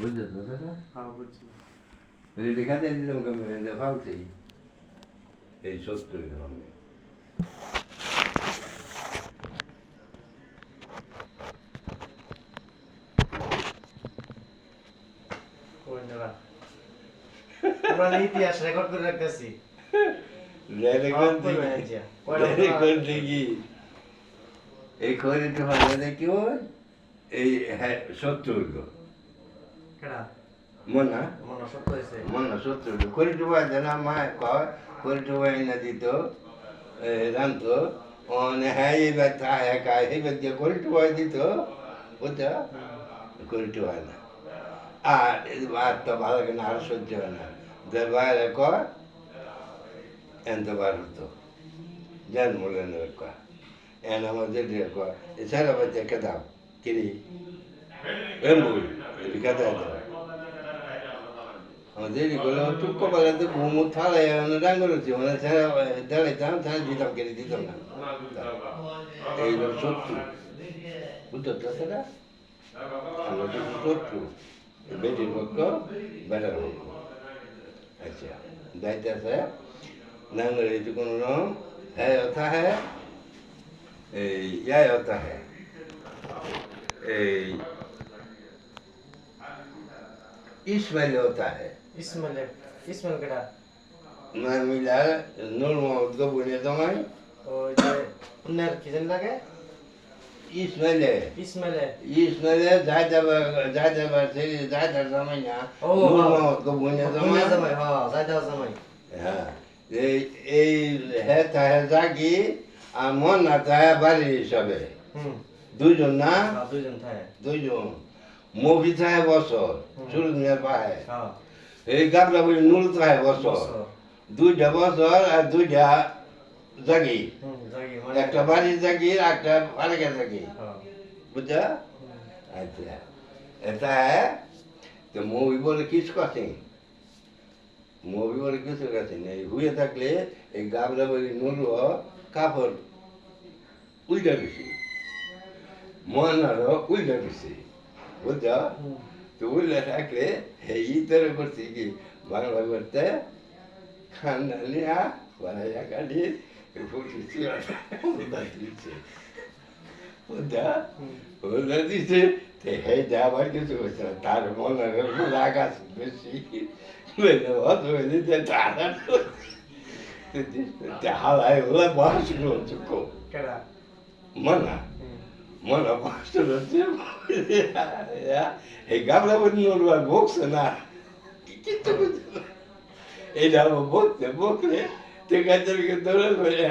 বুঝছো তো দাদা? হ্যাঁ বুঝছি। রেডি খাতে দিলাম কেমন রেডি ফালছি এই 70 গ্রাম কই না আমরা ইতিহাস রেকর্ড করে রাখতেছি। রেকর্ড দেখি এই খরিটা ভালো দেখি ওই এই হ্যাঁ 70 গো কেডা মনা মনে সত্য হইছে। মনা 70 গো খরিটা ভালো না মা কয় খরিটা ভালো না দিত রান্ত অনে হ্যাঁ এবার তা একা এবার যে খরিটা ভালো দিত বুঝছো খরিটা ভালো না আর আর তো ভালো লাগে না আর সহ্য হয় না দরবারে কয় এনতবার হতো জান বলে নেবে কয় এন আমাদের কয় এছাড়া বাচ্চা কেদাও কিরি এমবুল কেদা দাও আমাদের এগুলো টুকো বেলাতে ঘুমু থালে ডাঙ্গর হচ্ছে মানে ছাড়া দাঁড়াইতাম তাহলে দিতাম কিনে দিতাম না এই লোক শত্রু বুঝতে সেটা আমরা তো শত্রু বেটির পক্ষ বেটার পক্ষ अच्छा दायित्व से नांगल ये तो है होता है यह होता है इसमें होता है ইসমাইল কেডা मैं मिला नूर मोहम्मद को बोले तो मैं ওই যে উনার কি জানি লাগে इसमें ইসমাইলে जायदा से जायदा समय ना ओ, नूर हाँ। मोहम्मद को बोले तो উনার मैं জামাই হ্যাঁ জায়দা জামাই हाँ এই হেতা হেজাগি আর মন না তাই বাড়ি হিসাবে হুম দুইজন না হ্যাঁ দুইজন থাকে দুইজন মুভি থাকে বছর সুরজ মিয়ার পাহে হ্যাঁ এই গাবলা বলি নুল থাকে বছর দুইটা বছর আর দুইটা জাগি জাগি একটা বাড়ির জাগি আর একটা ফারেকের জাগি হ্যাঁ বুঝছো আচ্ছা এটা তো মুভি বলে কিছু কথা মুভি বলে কিছু কথা নেই হুয়ে থাকলে এই গাবলা বলি নুল কাপড় উল্টা গেছি মনারও উল্টা গেছি বুঝছো তো উল্টা থাকলে এই তরে করছি কি বাংলা করতে খান্ডা লিয়া বানাইয়া কাটি ফুটিছি উল্টা দিচ্ছে বুঝছো উল্টা দিচ্ছে তো হে যাবার কিছু হচ্ছে না তার মনের রাগ আছে বেশি বেলে অত দিতে তারা হালায় ওলা বাসগুলো চুকো কেডা মনা মনা বাসগুলো এই গাবলা বলি নোরবার বকছে না কিচ্ছু বুঝছে না এইটা বকতে বকলে ঠিক আছে দৌড়ে বলে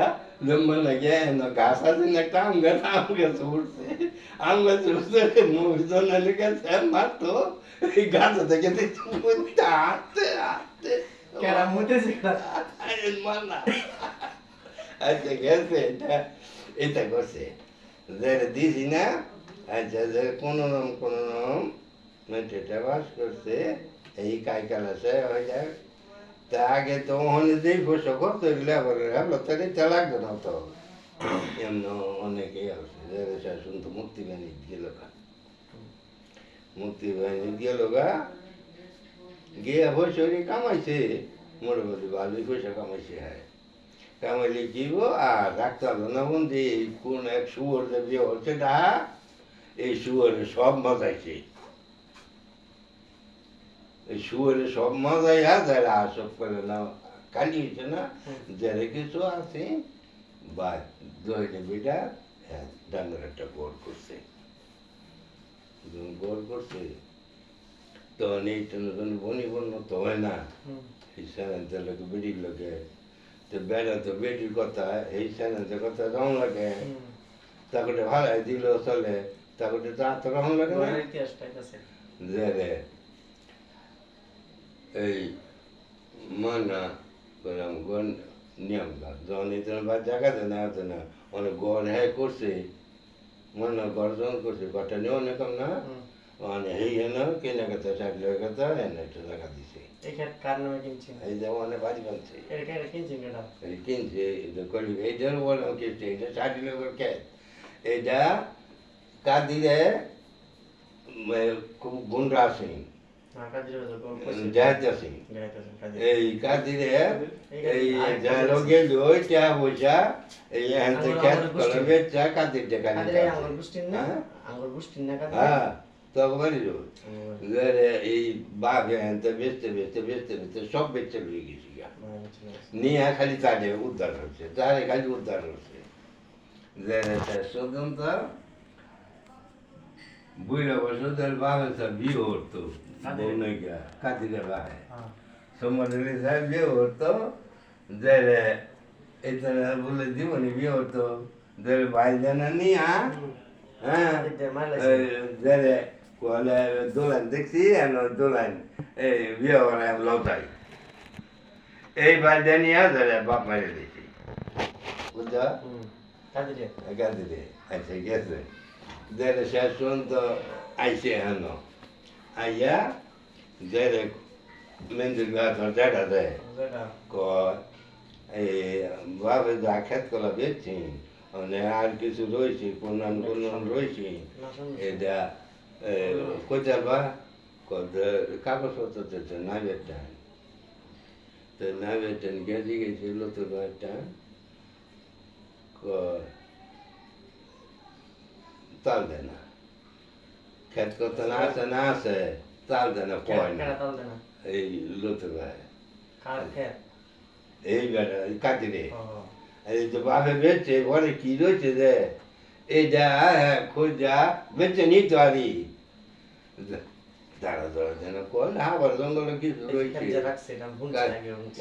মনে গেল গাছ আছে না একটা আম গাছ উঠছে আম গাছ উঠছে মুজন গেছে মারতো এই গাছ থেকে হাঁটতে হাঁটতে কেডা মুতেছে কেডা মনা আচ্ছা গেছে এটা করছে যারা দিছি না আচ্ছা যে কোনো নাম মেটেটা বাস করছে এই কাইকাল আছে হয়ে যায় তা আগে তো ওখানে যেই পোষা করতো এগুলো আবার ভাবলো তাহলে তা লাগতো না তো এমন অনেকেই আছে যারা শাসন তো মুক্তি বাহিনী গেল গা মুক্তি বাহিনী গেল গা গিয়ে বসে কামাইছে মোটামুটি ভালোই পয়সা কামাইছে হ্যাঁ কামাইলে দিব আর ডাক্তার না বন্ধু কোন এক শুয়োর যে বিয়ে হচ্ছে তা এই শুয়োরে সব মজাইছে এই শুয়োরে সব মজাই যারা আসব করে না কালি হয়েছে না যারা কিছু আছে বা দইটা বেটা হ্যাঁ ডাঙ্গার একটা গোল করছে গোল করছে তখন এইটা নতুন বনি বন্য তো হয় না এই স্যানেন্টের লোকে বেটির লোকে তো বেড়া তো বেটির কথা এই স্যানেন্টের কথা রং লাগে তাকে ভাড়াই দিল চলে তাকে তো রং লাগে না যে রে এই মানা করলাম গন নিয়ম না যখন এই বা জায়গা দেয় না হতো না অনেক গড় হ্যাঁ করছে মানা গর্জন করছে গড়টা নিয়ে অনেক না মানে হেই না কেনা কথা চাকরি কথা এনে একটা জায়গা দিছে এই যে অনেক বাড়ি বানছে এই কিনছে এটা করি এইটার বললাম কিনছে এটা 60 লোকের ক্যাশ এটা কাদিরে খুব গুন্ডা সিং কাজিরে তো যাইতেছি গাইতেছেন কাজিরে এই কাজিরে এই যারো গেল ওইটা বইসা এই এখান থেকে খেত করে বেচা কাজির টাকা কাজিরে আঙ্গুর বুস্টিন না আঙ্গুর বুস্টিন না কাজিরে হ্যাঁ তো বাড়ি এই বাঘ এনতে বেচতে সব বেচতে লয়ে গেছি নিয়ে খালি তারে উদ্ধার হচ্ছে তারে খালি উদ্ধার হচ্ছে স্বতন্ত্র বুড়া বসতের বাবা বিয়ে হতো বউনাইকা কাতিরে বাহে সমুদ্রে সাহেব বিয়ে হতো যে এটা বলে জীবনে বিয়ে হতো যে ভাই জানা নিয়া হ্যাঁ যে কলে দোলান দেখছি দোলান এই বিয়ে করে লতাই এই বাড়িটা নিয়ে বাপ মারি দিয়েছি বুঝছো কাঁদিরে আচ্ছা গেছে দেড় শেষ পর্যন্ত আইসে হেন আইয়া দেড়ে মেন্দির গাছ দেখা দেয় এই ভাবে যা খেত কলা বেচছি মানে আর কিছু রয়েছে কোনান রয়েছে এটা কোথায় বা কাগজপত্র না বেটান তো না বেটান গেছি গেছিল তো একটা তাল দেয় না খেত করতে না আসে তাল দেয় না কয় না এই লোতে ভাই এই বেটা কাটিরে এই যে বাপে বেচছে ঘরে কি রয়েছে যে এইটা খোঁজা বেচে নিতে পারি দাঁড়া দাঁড়া যেন কল আবার জঙ্গলে কিছু রয়েছে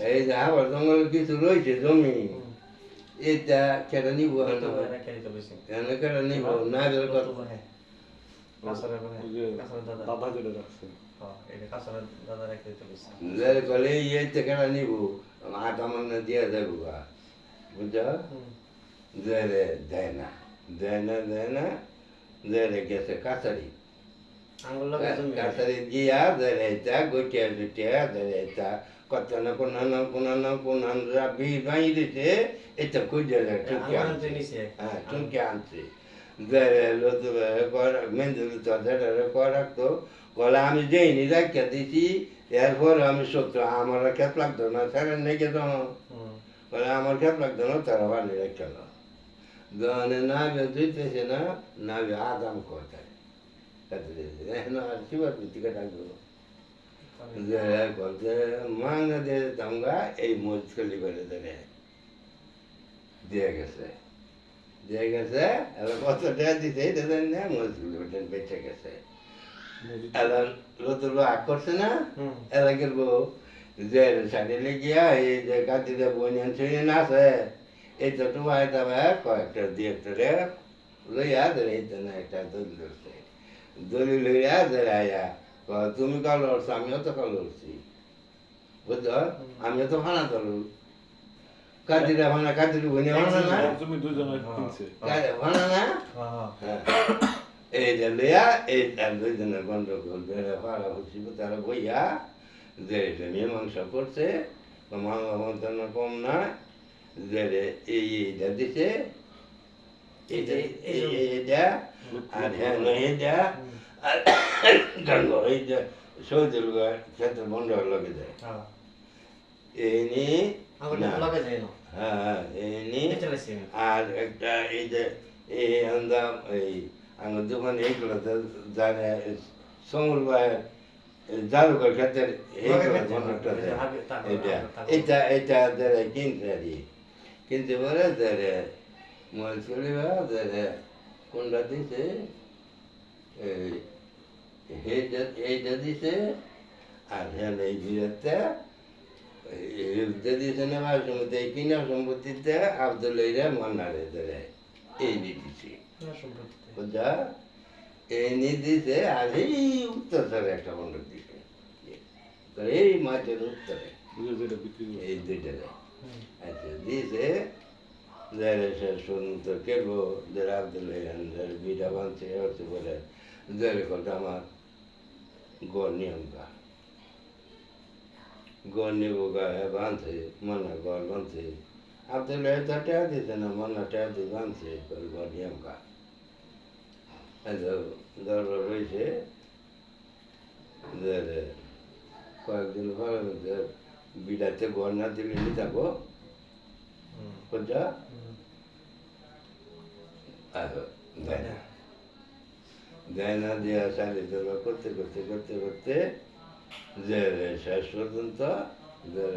এই যে আবার জঙ্গলে কিছু রয়েছে জমি এটা কেটে নিব কেটে নিব না দাদা যেটা রাখছে কলে এইটা কেটে নিব আটা মানে দিয়ে দেবো গা বুঝছো দেয় না গেছে কাছারি কাছারি দিয়া এটা গোটিয়া জুটিয়া এটা কত না কোন বিষ ভাঙি দিছে এটা খুঁজে চুমকে আনছে হ্যাঁ চুমকে আনছে মেন্দির রাখতো বলে আমি যেইনি রাখিয়া দিছি এরপর আমি সত্য আমার খেত লাগতো না স্যার নেগে বলে আমার খেত লাগতো না তারা ভালো রেখে নাবে দুইতেছে না নাবে আদাম কোথায় এখন আর শিবার টিকা থাকবো মাংনা দিয়ে তামগা এই মজকলি করে দেবে দিয়ে গেছে এবার কত টাকা দিতে দেবেন না মজগুলি বেঁচে গেছে এবার লোতুর আগ করছে না এরা গেলবো যে সাইডে লেগিয়া এই যে কাতিতে বনিয়ান ছিঁড়ে না আছে এই তো তোমার কয়েকটা দিয়ে রে লইয়া ধরে এইটা না একটা দলিল ধরছে দলিল লইয়া ধরে আয়া তুমি কাল লড়ছো আমিও তো কাল লড়ছি বুঝছো আমিও তো ভাড়া ধরু কাতিরা ভাড়া কাতির বনিয়া ভাড়া না তুমি দুজনে কিনছে ভাড়া না এই যে লইয়া এই দুইজনের গন্ডগোল বেড়ে ভাড়া হচ্ছিল তারা বইয়া যে মীমাংসা করছে মামলা মন্ত্রণা কম না যে এইটা দিছে এইটা আর হ্যাঁ এইটা আর গঙ্গ এইটা সৌদি ক্ষেত্রে বন্ধ লগে যায় এনি হ্যাঁ এনি আর একটা এই যে এই আন্দাম এই আমার দোকানে এইগুলোতে জানে সমুদ্র জাদুঘর ক্ষেত্রে এটা এটা যারা কিনতে আর কিনতে পারে যারা মোবাইল চলিবা যারা কোনটা দিছে এইটা দিছে আর হ্যাঁ এই বিরাটটা দিছে নেওয়ার সম্পত্তি এই কিনার সম্পত্তিতে আবদুল্লাইরা মান্নারে যারা এই দিছে বুঝা এই নির্দিছে আর এই উত্তরে একটা বন্ধক দিছে এই মাঝের উত্তরে এই দুইটারে আচ্ছা দিছে শুনতো কেবো যারা আবদুল্লাহ বিটা বানছে হচ্ছে বলে যার কথা আমার গড় নিয়মকা গড় নিব গায়ে বাঁধছে মানা গড় বাঁধছে আবদুল্লাহ তো টেয়া দিছে না মানা টেয়া দিয়ে বাঁধছে গড় নিয়মকা দরবার রয়েছে কয়েকদিন পরে মধ্যে বিড়াতে ঘর না দিলে নি যাবো বুঝা আর দেয় না দিয়া চালিয়ে দেওয়া করতে করতে করতে করতে যে শেষ পর্যন্ত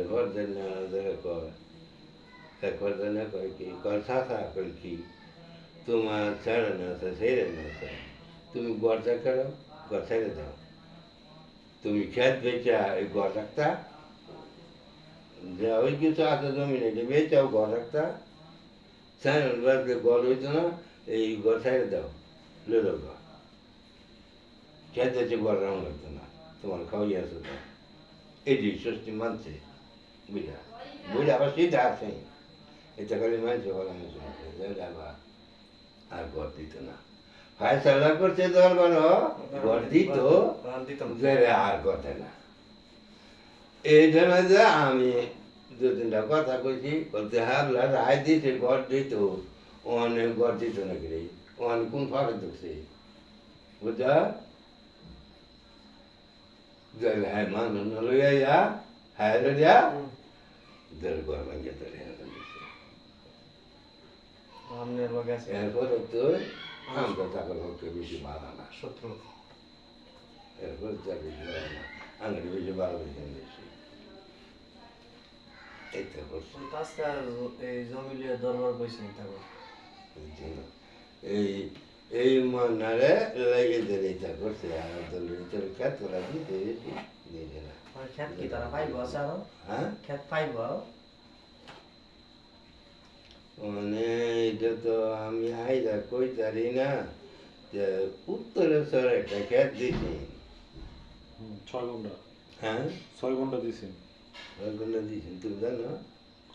ঘর দেন না কয় একবার দেনে কয় কি কথা কয় কি তোমার ছেড়ে না আছে ছেড়ে না আছে তুমি গড়টা করো গড় ছেড়ে দাও তুমি খেত বেচা এই গড় রাখতা যে ওই কিছু আছে জমি নেই বেচাও গড় রাখতা ছেড়ে বাদলে গড় হইতো না এই গড় ছেড়ে দাও লেলো গড় খেত বেচে গড় রাউন্ড লাগতো না তোমার খাওয়াই আছে তো এটি ষষ্ঠী মানছে বুঝা বুঝা আবার সিধা আছে এটা খালি মানছে বলা মানছে আবার আর গড় দিত না ফায়সালা করছে দরবার গড় দিত আর কথা না এই জন্য যে আমি দু তিনটা কথা কইছি বলতে হাবলা রায় দিতে গড় দিত অনেক গড় দিত না কি অনেক কোন ফাঁকে ঢুকছে বুঝা হ্যাঁ মানুষ লইয়া যা হ্যাঁ লইয়া দেড় গড় ভাঙে ধরে এরপরে তো আমরা তাকে লোককে বেশি ভালো না শত্রু এরপরে তা বেশি ভালো না আমরা বেশি ভালো বেশি এইটা করছে আজকে এই জমি লিয়ে দরবার বইছেন তারপর এই এই মনারে লেগে দিলে এটা করছে আর তোর খেত ওরা দিতে দিতে না খেত কি তারা পাইব আছে আরো হ্যাঁ খেত পাইব মানে এটা তো আমি আইদা কইতারি না যে উত্তরেশ্বর একটা খেত দিছি 6 ঘন্টা হ্যাঁ 6 ঘন্টা দিছেন ওগুলো দিয়েছেন তুমি জানো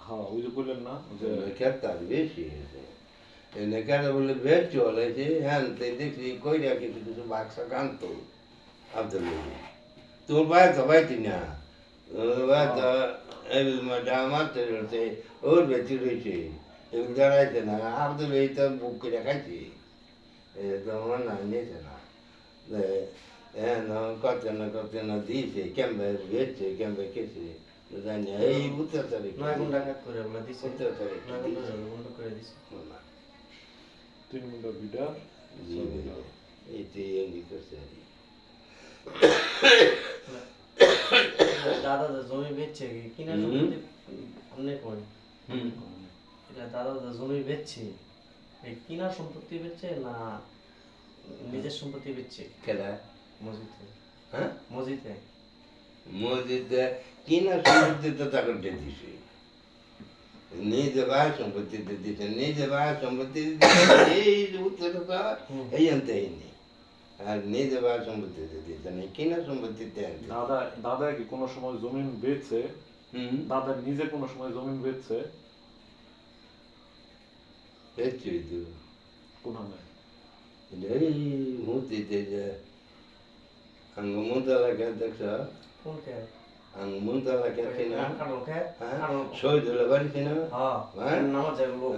হ্যাঁ ওই যে বললেন না যে খেত তার বেশি হয়েছে এনে কেন বলে বেশ চলেছে হ্যাঁ তাই দেখছি কইরা কিছু কিছু বাক্সা কানতো আব্দুল তোর ভাই তো বাইতি না ওর ভাই তো এই মাঠে রয়েছে ওর বেশি রয়েছে এগুলো দাঁড়াইছে না আব্দুল এই তো বুক করে খাইছি তোমার না নিয়েছে না হ্যাঁ কত না দিয়েছে কেমবে বেচছে কেমবে খেয়েছে জানি এই উত্তর তারিখ 9 ঘন্টা কাজ করে বলে দিছে উত্তর তারিখ 9 ঘন্টা করে দিছে 3 ঘন্টা বিটা এইটাই এমনি করছে আর দাদা জমি বেচছে কি কিনা সম্পত্তি অনেক কোন এটা দাদা জমি বেচছে এই কিনা সম্পত্তি বেচছে না নিজের সম্পত্তি বেচছে খেলা মসজিদে হ্যাঁ মসজিদে মসজিদে কিনা সম্পত্তিতে তাকে দিয়েছে নিজে ভাই সম্পত্তিতে দিয়েছে নিজে ভাই সম্পত্তি এই উত্তরটা এই আনতেই নেই আর নিজে ভাই সম্পত্তিতে দিয়েছে না কিনা সম্পত্তিতে আনতে দাদা দাদা কি কোনো সময় জমিন বেচছে দাদা নিজে কোনো সময় জমিন বেচছে বেচছে তো কোনখানে এই মূর্তিতে যে আঙ্গ মুন্তালা খেত দেখছ কোন কে আঙ্গ মুন্তালা খেত কিনা কারণ কে শহীদুল্লাহ বাড়ি কিনা হ্যাঁ নামাজ যাবো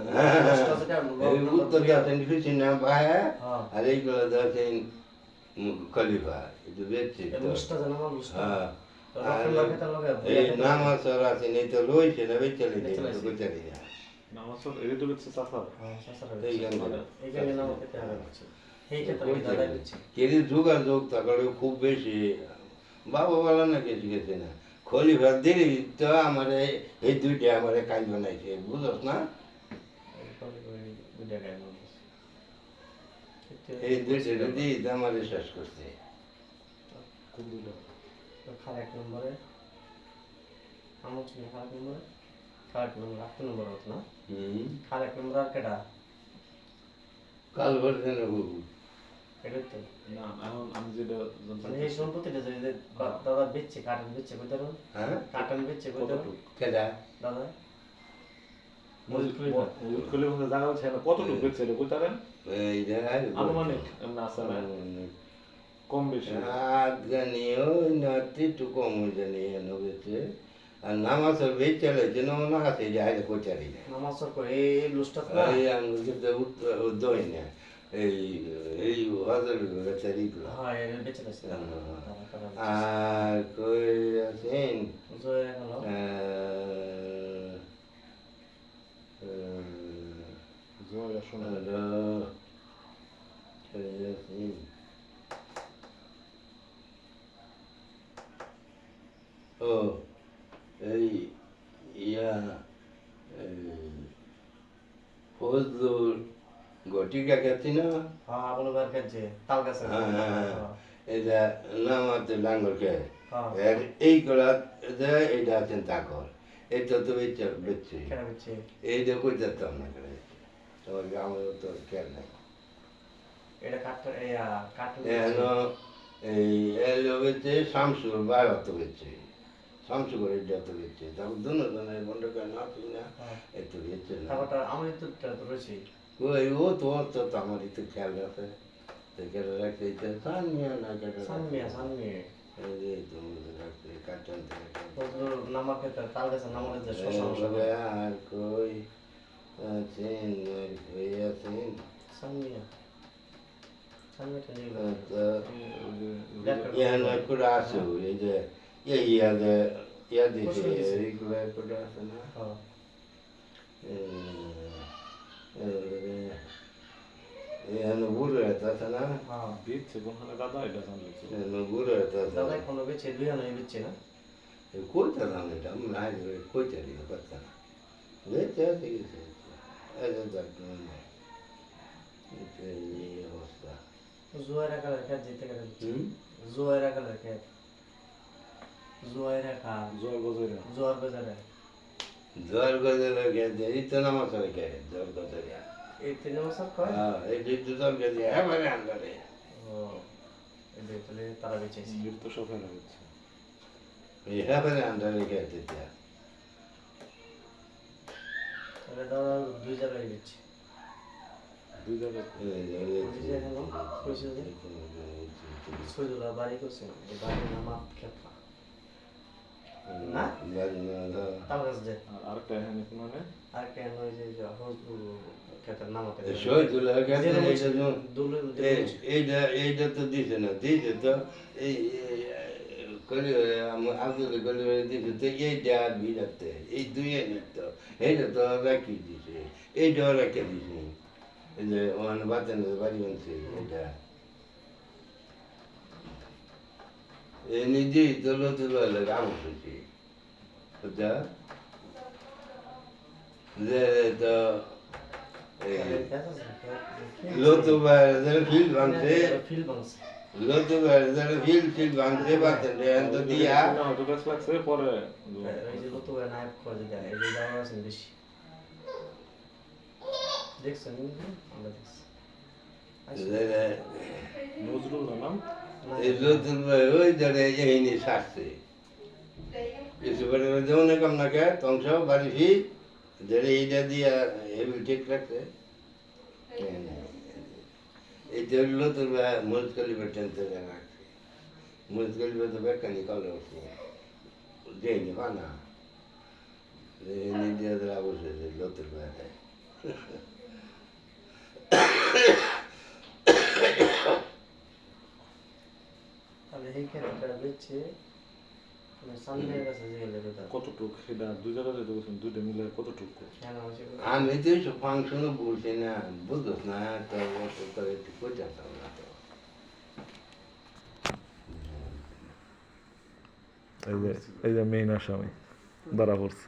এই উত্তর যাচ্ছেন কিছু না ভাই আর এইগুলো যাচ্ছেন খলিফা এটা বেচছে তো মুস্তাজ নামাজ মুস্তাজ হ্যাঁ এই নামাজ আছেন এই তো লইছে না বেচে তো বেচারি না নামাজ এর তো বেচছে সাফার এইখানে নামাজ খেতে হবে এই ক্ষেত্রে দাদা বেচছে কেরি যোগাযোগ তাহলে খুব বেশি বাবা বলা না কিছু গেছে না খলিফা দিলি তো আমার এই দুইটা আমার কাজ বানাইছে বুঝস না এই দুইটা দিয়ে আমার শেষ করছে কোন দুইটা খারাপ নম্বরে আমার ছিল খারাপ নম্বরে খারাপ নম্বর 8 নম্বর হতো না খারাপ নম্বর আর কেটা কাল বলছে না বাবু এটা তো না এখন আমি যেটা মানে এই সম্পত্তিটা যে দাদা বেচছে কাটন বেচছে কই দেন হ্যাঁ কাটন বেচছে কই দেন কেডা দাদা মজুদ খুলে মধ্যে জায়গা আছে না কতটুকু বেচছে এটা কই তারেন এই যে আনুমানিক এমন আছে না কম বেশি জানি ওই নাতি একটু কম জানি নবেছে আর নামাজ বেচে যেন না আছে যায় কোচারি না নামাজ করে এই লুস্টা না এই আঙ্গুল যে দই না এই এই হজর চারিগুলো হ্যাঁ এর বেঁচে গেছে আর কই আছেন জয়ের এখন জয়া শোনা ও এই ইয়া ফজলুর ঘটিকা গেছি না হ্যাঁ আপনি বার খেলছে তাল গাছে এটা নামাতে ডাঙ্গর খেয়ে হ্যাঁ আর এই করা এইটা আছেন তাকর এটা তো বেচছে কেন বেঁচে এইটা কই যেতাম না করে তোমার গ্রামে তো খেয়াল নাই এটা কাটতে কাটতে এখন এই এলো বেচে শামসুর বাইরে তো বেচছে শামসু করে এটা তো বেচছে তারপর দুজনের বন্ধ করে না তুই না একটু বেচছে না তারপরটা আমার তো রয়েছে ওই ও তো আমার একটু খেয়াল আছে খেয়াল রাখতে সানিয়া না সানমিয়া এই যে তুমি রাখতে কাটন ফজলুর নামার ক্ষেত্রে তাল গাছে নামার যে সমস্যা আর কই আছেন কই আছেন সানমিয়া সানমিয়াটা নিয়ে ইয়ান করে আসো এই যে ইয়া দিছে এইগুলো করে আসে না ইয়ান বুড়ো আছে না হ্যাঁ দিচ্ছে কোনখানে দাদা এটা জানলে বুড়ো আছে দাদা এখনো বেঁচে দুই আনা বেঁচে না কইতে জানো এটা না কইতে দিও কথা না দেখতে আছে কিছু এটা দেখুন এই অবস্থা জুয়াইরা কালার খেত যেতে গেলে হুম জুয়াইরা কালার খেত জুয়াইরা খা জয় বজয়রা জোয়ার বাজারে জল গজল গেছে এই তো নামাজ হয়ে গেছে জল গজল এই তিন মাসের কয় এই দুধ জল গেছে এবারে আনবে ও এই তাহলে তারা বেঁচেছে বিল তো সব হয়ে গেছে এই এবারে আনবে গেছে তাহলে দাদা দুই জায়গায় বেঁচে দুই জায়গায় ছয়জোড়া বাড়ি করছে এই বাড়ির নাম খেপা না তাল গাছ যে আর আরেকটা এখানে কোনো নেই আর কেন ওই যে হজবুর খেতের নামাতে শহীদুল্লাহ গেছে এইটা এইটা তো দিছে না দিছে তো এই কলি আব্দুল কলি দিছে তো এইটা বিরাতে এই দুই নিত এইটা তো রাখি দিছে এইটাও রেখে দিছে এই যে ওখানে বাতেন বাড়ি বানছে এটা এই নিজেই তোলো তোলো লাগে আমার খুশি বুঝা যে তো লোতুবার ফিল ভাঙছে ফিল বাংছে লোতুবার ফিল ভাঙছে বাতেন তো দিয়া না তো গাছ লাগছে পরে এই যে লতো করে নায়ক করে দিতে এই যে যাওয়া আছে বেশি দেখছেন আমরা দেখছি নজরুল না নাম এই লোতুবার ওই ধরে এই সারছে কিছু করে যেমন কম না কে তংশ বাড়ি ফিল ধরে এইটা দিয়া হেবি ঠিক রাখছে এই যে লোতুবার মরিচ কালিবার টেনতে রাখছে মরিচ কালিবার তো বেকানি কলে উঠছে দেয়নি বানা নিজে বসে লোতুবার তাহলে এই খেলাটা বেঁচে সামনের কাছে যে গেলে বেটা কতটুক সেটা দুই জায়গায় যেতে গেছেন দুইটা মিলে কতটুক কেন হয়েছে আমি তো এইসব ফাংশনও বলছি না বুঝোস না তো একটু কোথাও না তো এই যে মেইন আসামি ধরা পড়ছে